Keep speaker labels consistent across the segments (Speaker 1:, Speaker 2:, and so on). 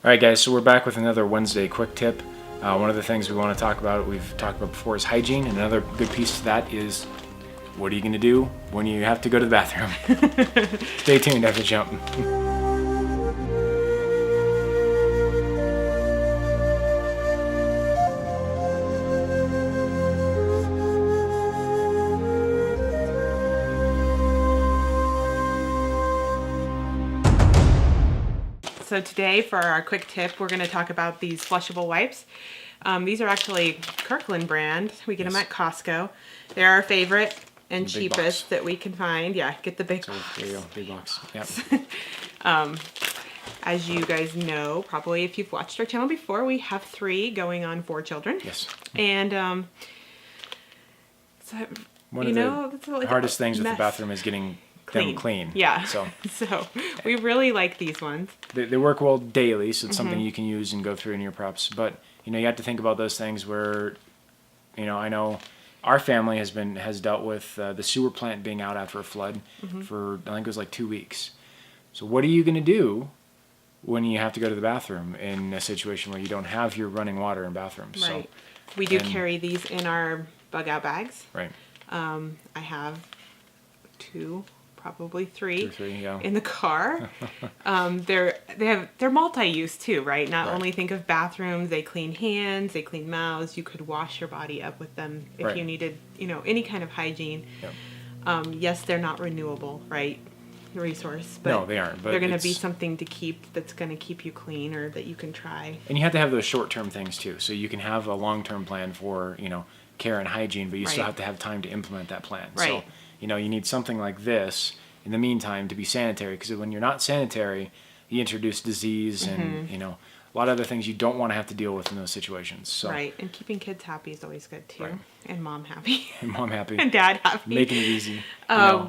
Speaker 1: Alright guys, so we're back with another Wednesday quick tip. One of the things we want to talk about, we've talked about before, is hygiene, and another good piece to that is what are you going to do when you have to go to the bathroom? Stay tuned after the jump.
Speaker 2: So today for our quick tip, we're going to talk about these flushable wipes. These are actually Kirkland brand. We get them at Costco. They're our favorite and cheapest that we can find. Yeah, get the big box.
Speaker 1: There you go, big box. Yep.
Speaker 2: As you guys know, probably if you've watched our channel before, we have 3 going on 4 children.
Speaker 1: Yes.
Speaker 2: And so,
Speaker 1: one of the hardest things with the bathroom is getting them clean.
Speaker 2: Yeah.
Speaker 1: So
Speaker 2: we really like these ones.
Speaker 1: They work well daily, so it's something you can use and go through in your preps. But you have to think about those things where, I know our family has dealt with the sewer plant being out after a flood for, I think it was like 2 weeks. So what are you going to do when you have to go to the bathroom in a situation where you don't have your running water in bathrooms?
Speaker 2: Right. So, we do carry these in our bug out bags.
Speaker 1: Right.
Speaker 2: I have 2. Probably 3
Speaker 1: yeah.
Speaker 2: in the car. They're multi-use too, right? Not only think of bathrooms, they clean hands, they clean mouths. You could wash your body up with them if you needed, any kind of hygiene.
Speaker 1: Yep.
Speaker 2: Yes, they're not renewable, right? Resource, but
Speaker 1: no, they aren't. But
Speaker 2: they're going to be something to keep that's going to keep you clean or that you can try.
Speaker 1: And you have to have those short-term things too. So you can have a long-term plan for care and hygiene, but you still have to have time to implement that plan.
Speaker 2: Right.
Speaker 1: So you need something like this in the meantime to be sanitary, because when you're not sanitary, you introduce disease and a lot of other things you don't want to have to deal with in those situations. So,
Speaker 2: right, and keeping kids happy is always good too, and mom happy,
Speaker 1: and
Speaker 2: dad happy,
Speaker 1: making it easy.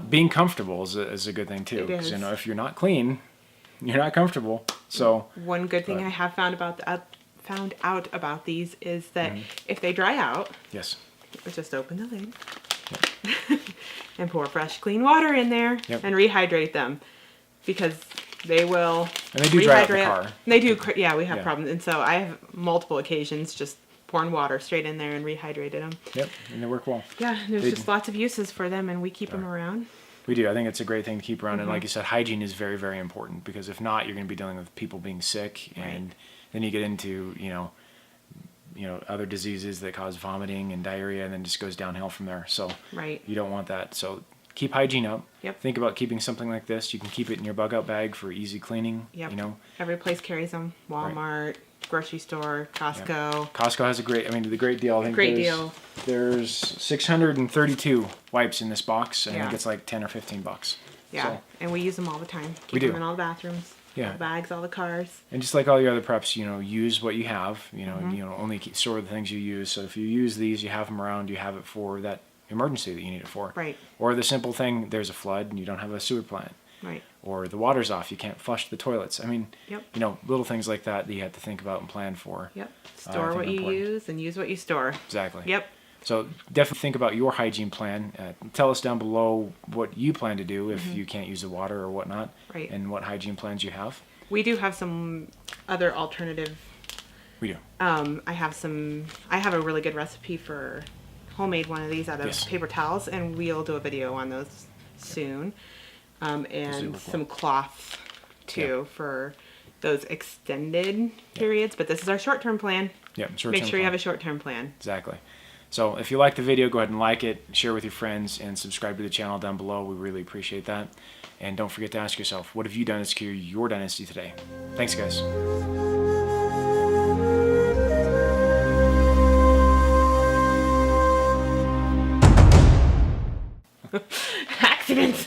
Speaker 1: Being comfortable is a good thing too, because if you're not clean, you're not comfortable. So
Speaker 2: one good thing I have found out about these is that if they dry out, just open the lid. And pour fresh, clean water in there and rehydrate them, because they will.
Speaker 1: And they do dry out the car.
Speaker 2: They do, yeah. We have problems, and so I have multiple occasions just pouring water straight in there and rehydrated them.
Speaker 1: Yep, and they work well.
Speaker 2: Yeah, there's just lots of uses for them, and we keep them around.
Speaker 1: We do. I think it's a great thing to keep around, and like you said, hygiene is very, very important, because if not, you're going to be dealing with people being sick, and then you get into other diseases that cause vomiting and diarrhea, and then just goes downhill from there. So you don't want that. So keep hygiene up.
Speaker 2: Yep.
Speaker 1: Think about keeping something like this. You can keep it in your bug out bag for easy cleaning.
Speaker 2: Yep. Every place carries them. Walmart, grocery store, Costco.
Speaker 1: Yep. Costco has the great deal. I think
Speaker 2: great deal.
Speaker 1: There's 632 wipes in this box. I think it's like $10 or $15.
Speaker 2: Yeah, so, and we use them all the time.
Speaker 1: We do.
Speaker 2: Them in all the bathrooms.
Speaker 1: Yeah.
Speaker 2: All the bags, all the cars.
Speaker 1: And just like all your other preps, use what you have. Only store the things you use. So if you use these, you have them around. You have it for that emergency that you need it for.
Speaker 2: Right.
Speaker 1: Or the simple thing: there's a flood and you don't have a sewer plant.
Speaker 2: Right.
Speaker 1: Or the water's off, you can't flush the toilets. Little things like that you have to think about and plan for.
Speaker 2: Yep. Store what you use and use what you store.
Speaker 1: Exactly.
Speaker 2: Yep.
Speaker 1: So definitely think about your hygiene plan. Tell us down below what you plan to do if you can't use the water or whatnot, and what hygiene plans you have.
Speaker 2: We do have some other alternative.
Speaker 1: We do.
Speaker 2: I have a really good recipe for homemade one of these out of paper towels, and we'll do a video on those soon. And some cloth too for those extended periods. But this is our short-term plan.
Speaker 1: Yeah,
Speaker 2: Make sure you have a short-term plan.
Speaker 1: Exactly. So if you like the video, go ahead and like it, share with your friends, and subscribe to the channel down below. We really appreciate that. And don't forget to ask yourself, what have you done to secure your dynasty today? Thanks, guys.
Speaker 2: Accidents.